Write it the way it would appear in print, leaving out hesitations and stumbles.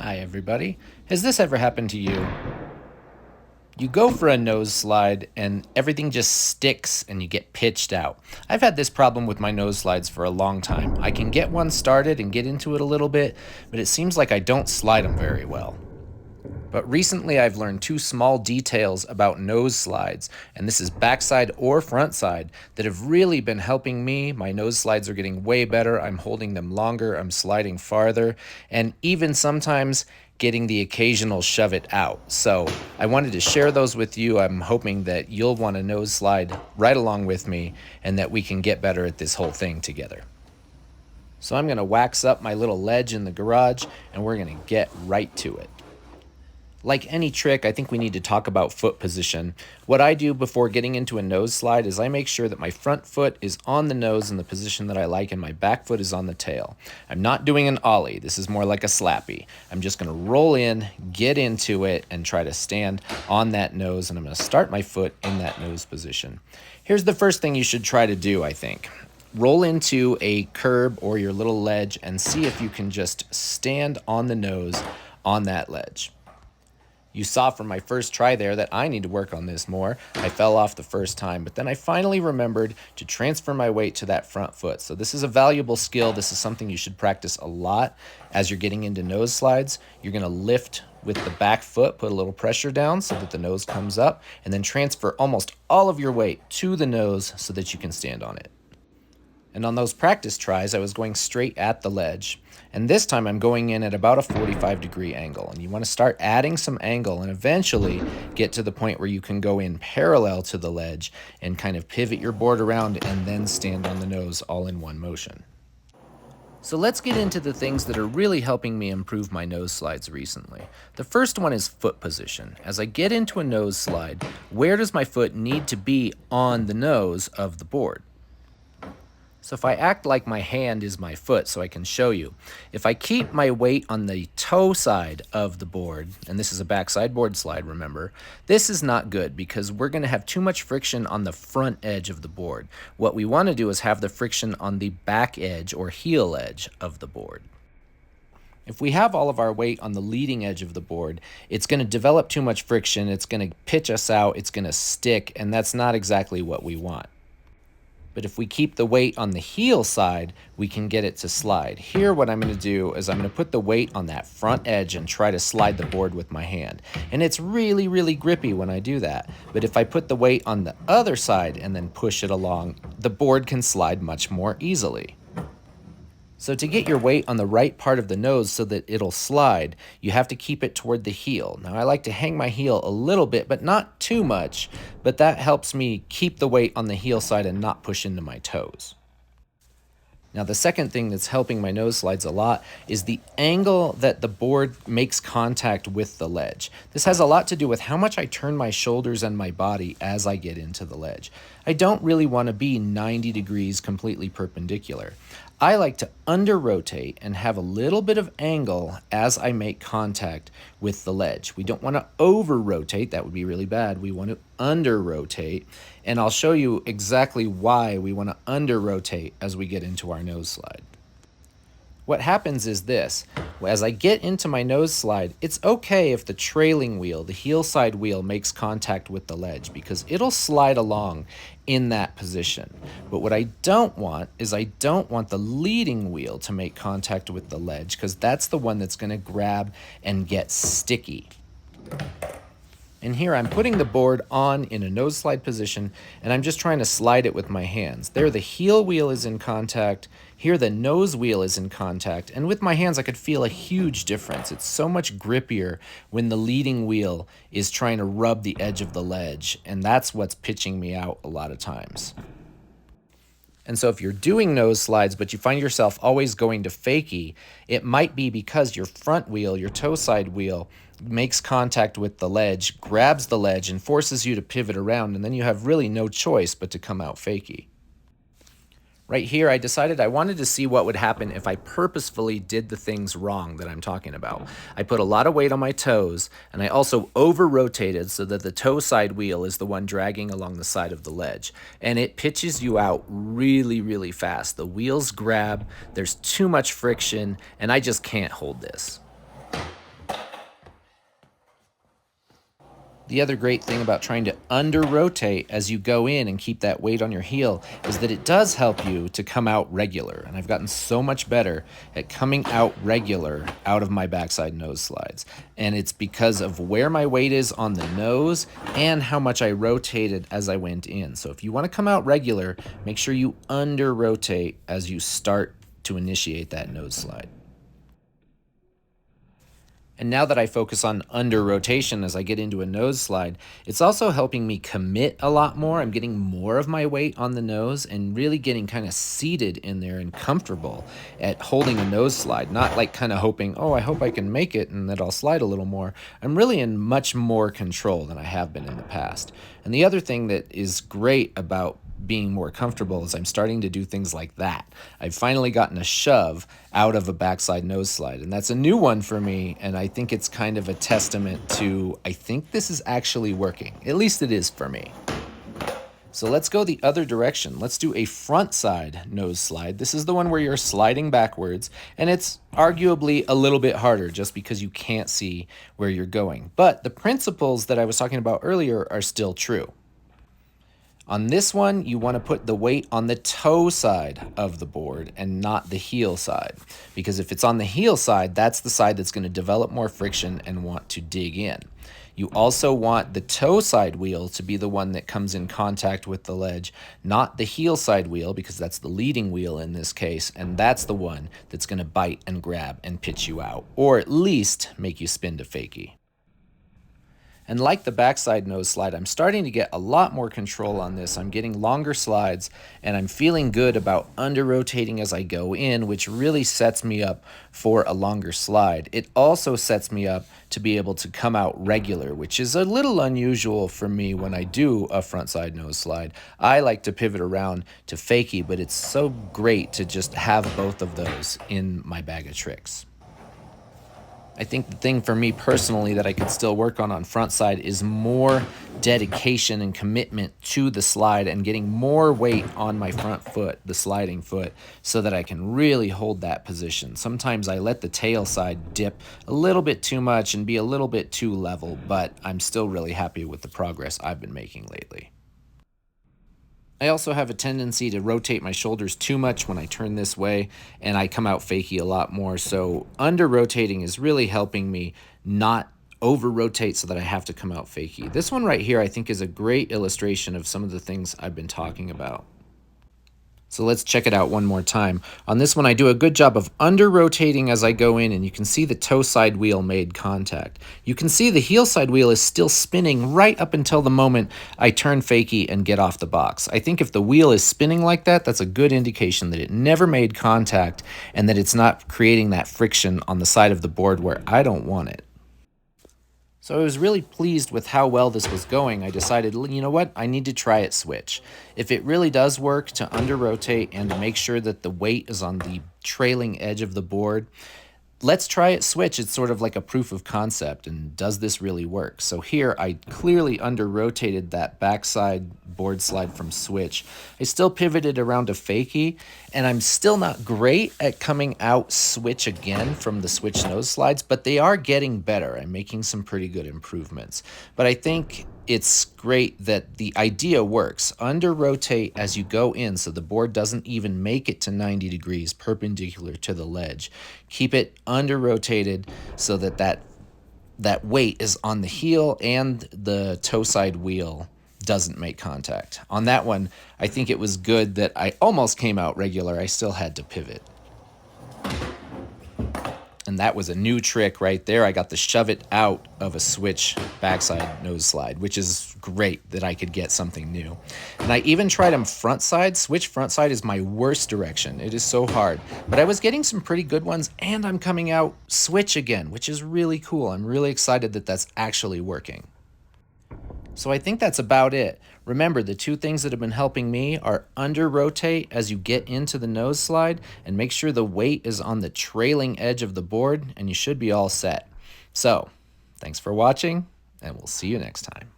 Hi, everybody. Has this ever happened to you? You go for a nose slide and everything just sticks and you get pitched out. I've had this problem with my nose slides for a long time. I can get one started and get into it a little bit, but it seems like I don't slide them very well. But recently I've learned two small details about nose slides, and this is backside or front side, that have really been helping me. My nose slides are getting way better. I'm holding them longer, I'm sliding farther, and even sometimes getting the occasional shove it out. So I wanted to share those with you. I'm hoping that you'll want to nose slide right along with me and that we can get better at this whole thing together. So I'm going to wax up my little ledge in the garage and we're going to get right to it. Like any trick, I think we need to talk about foot position. What I do before getting into a nose slide is I make sure that my front foot is on the nose in the position that I like and my back foot is on the tail. I'm not doing an ollie. This is more like a slappy. I'm just going to roll in, get into it, and try to stand on that nose, and I'm going to start my foot in that nose position. Here's the first thing you should try to do, I think. Roll into a curb or your little ledge and see if you can just stand on the nose on that ledge. You saw from my first try there that I need to work on this more. I fell off the first time, but then I finally remembered to transfer my weight to that front foot. So this is a valuable skill. This is something you should practice a lot as you're getting into nose slides. You're going to lift with the back foot, put a little pressure down so that the nose comes up, and then transfer almost all of your weight to the nose so that you can stand on it. And on those practice tries, I was going straight at the ledge. And this time I'm going in at about a 45-degree angle. And you want to start adding some angle and eventually get to the point where you can go in parallel to the ledge and kind of pivot your board around and then stand on the nose all in one motion. So let's get into the things that are really helping me improve my nose slides recently. The first one is foot position. As I get into a nose slide, where does my foot need to be on the nose of the board? So if I act like my hand is my foot so I can show you, if I keep my weight on the toe side of the board, and this is a backside board slide, remember, this is not good because we're going to have too much friction on the front edge of the board. What we want to do is have the friction on the back edge or heel edge of the board. If we have all of our weight on the leading edge of the board, it's going to develop too much friction, it's going to pitch us out, it's going to stick, and that's not exactly what we want. But if we keep the weight on the heel side, we can get it to slide. Here, what I'm going to do is I'm going to put the weight on that front edge and try to slide the board with my hand. And it's really, really grippy when I do that. But if I put the weight on the other side and then push it along, the board can slide much more easily. So to get your weight on the right part of the nose so that it'll slide, you have to keep it toward the heel. Now I like to hang my heel a little bit, but not too much, but that helps me keep the weight on the heel side and not push into my toes. Now the second thing that's helping my nose slides a lot is the angle that the board makes contact with the ledge. This has a lot to do with how much I turn my shoulders and my body as I get into the ledge. I don't really want to be 90 degrees completely perpendicular. I like to under-rotate and have a little bit of angle as I make contact with the ledge. We don't want to over-rotate, that would be really bad. We want to under-rotate, and I'll show you exactly why we want to under-rotate as we get into our nose slide. What happens is this: as I get into my nose slide, it's okay if the trailing wheel, the heel side wheel, makes contact with the ledge because it'll slide along in that position. But what I don't want is I don't want the leading wheel to make contact with the ledge because that's the one that's going to grab and get sticky. And here I'm putting the board on in a nose slide position and I'm just trying to slide it with my hands. There the heel wheel is in contact, here the nose wheel is in contact, and with my hands I could feel a huge difference. It's so much grippier when the leading wheel is trying to rub the edge of the ledge, and that's what's pitching me out a lot of times. And so if you're doing nose slides but you find yourself always going to fakie, it might be because your front wheel, your toe side wheel, makes contact with the ledge, grabs the ledge, and forces you to pivot around, and then you have really no choice but to come out fakie. Right here, I decided I wanted to see what would happen if I purposefully did the things wrong that I'm talking about. I put a lot of weight on my toes, and I also over-rotated so that the toe side wheel is the one dragging along the side of the ledge. And it pitches you out really, really fast. The wheels grab, there's too much friction, and I just can't hold this. The other great thing about trying to under-rotate as you go in and keep that weight on your heel is that it does help you to come out regular. And I've gotten so much better at coming out regular out of my backside nose slides. And it's because of where my weight is on the nose and how much I rotated as I went in. So if you want to come out regular, make sure you under-rotate as you start to initiate that nose slide. And now that I focus on under rotation as I get into a nose slide, it's also helping me commit a lot more. I'm getting more of my weight on the nose and really getting kind of seated in there and comfortable at holding a nose slide. Not like kind of hoping, oh, I hope I can make it and that I'll slide a little more. I'm really in much more control than I have been in the past. And the other thing that is great about being more comfortable is I'm starting to do things like that. I've finally gotten a shove out of a backside nose slide, and that's a new one for me, and I think it's kind of a testament to, I think this is actually working. At least it is for me. So let's go the other direction. Let's do a front side nose slide. This is the one where you're sliding backwards, and it's arguably a little bit harder just because you can't see where you're going. But the principles that I was talking about earlier are still true. On this one, you want to put the weight on the toe side of the board and not the heel side. Because if it's on the heel side, that's the side that's going to develop more friction and want to dig in. You also want the toe side wheel to be the one that comes in contact with the ledge, not the heel side wheel, because that's the leading wheel in this case, and that's the one that's going to bite and grab and pitch you out, or at least make you spin to fakie. And like the backside nose slide, I'm starting to get a lot more control on this. I'm getting longer slides, and I'm feeling good about under-rotating as I go in, which really sets me up for a longer slide. It also sets me up to be able to come out regular, which is a little unusual for me when I do a frontside nose slide. I like to pivot around to fakie, but it's so great to just have both of those in my bag of tricks. I think the thing for me personally that I could still work on frontside is more dedication and commitment to the slide and getting more weight on my front foot, the sliding foot, so that I can really hold that position. Sometimes I let the tail side dip a little bit too much and be a little bit too level, but I'm still really happy with the progress I've been making lately. I also have a tendency to rotate my shoulders too much when I turn this way, and I come out fakie a lot more. So under rotating is really helping me not over rotate so that I have to come out fakie. This one right here I think is a great illustration of some of the things I've been talking about. So let's check it out one more time. On this one, I do a good job of under-rotating as I go in, and you can see the toe side wheel made contact. You can see the heel side wheel is still spinning right up until the moment I turn fakie and get off the box. I think if the wheel is spinning like that, that's a good indication that it never made contact and that it's not creating that friction on the side of the board where I don't want it. So I was really pleased with how well this was going. I decided, you know what, I need to try it switch. If it really does work to under-rotate and to make sure that the weight is on the trailing edge of the board, let's try it switch. It's sort of like a proof of concept, and does this really work? So here I clearly under-rotated that backside board slide from switch. I still pivoted around to fakie, and I'm still not great at coming out switch again from the switch nose slides, but they are getting better. I'm making some pretty good improvements. But I think it's great that the idea works. Under-rotate as you go in so the board doesn't even make it to 90 degrees perpendicular to the ledge. Keep it under-rotated so that that weight is on the heel and the toe side wheel doesn't make contact. On that one, I think it was good that I almost came out regular. I still had to pivot. And that was a new trick right there. I got to shove it out of a switch backside nose slide, which is great that I could get something new. And I even tried them front side. Switch front side is my worst direction. It is so hard. But I was getting some pretty good ones, and I'm coming out switch again, which is really cool. I'm really excited that that's actually working. So I think that's about it. Remember, the two things that have been helping me are under-rotate as you get into the nose slide and make sure the weight is on the trailing edge of the board, and you should be all set. So, thanks for watching, and we'll see you next time.